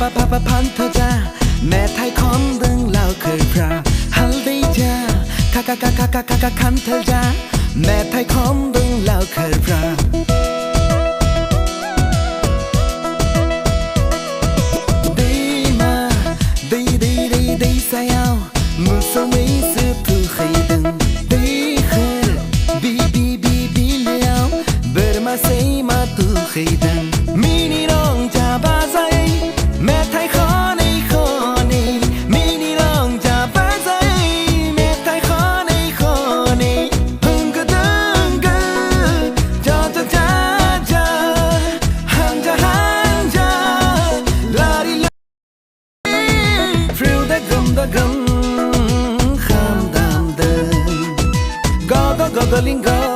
พันเธอจ้าแม่ไทยคอนเรื่องเล่าเคยพราฮัลดีจ้าคันเธอจ้าแม่ไทยคอนเรื่องเล่าเคยพราดีมาดีใส่เอามือสมัยซื้อผู้ใครดึงดีคือบีเลี้ยวเบอร์มาใส่มาตู้ใครดึงมินิร้องจ้าบ้าใจแม่ไทยขอในข้อนี้มินิร้องจ้าบ้าใจแม่ไทยขอในข้อนี้ฮึงก็ดึงก็จ้าฮังจ้าลาดิลาฟิลได้กำข้ามดำเดินก็ลิงก็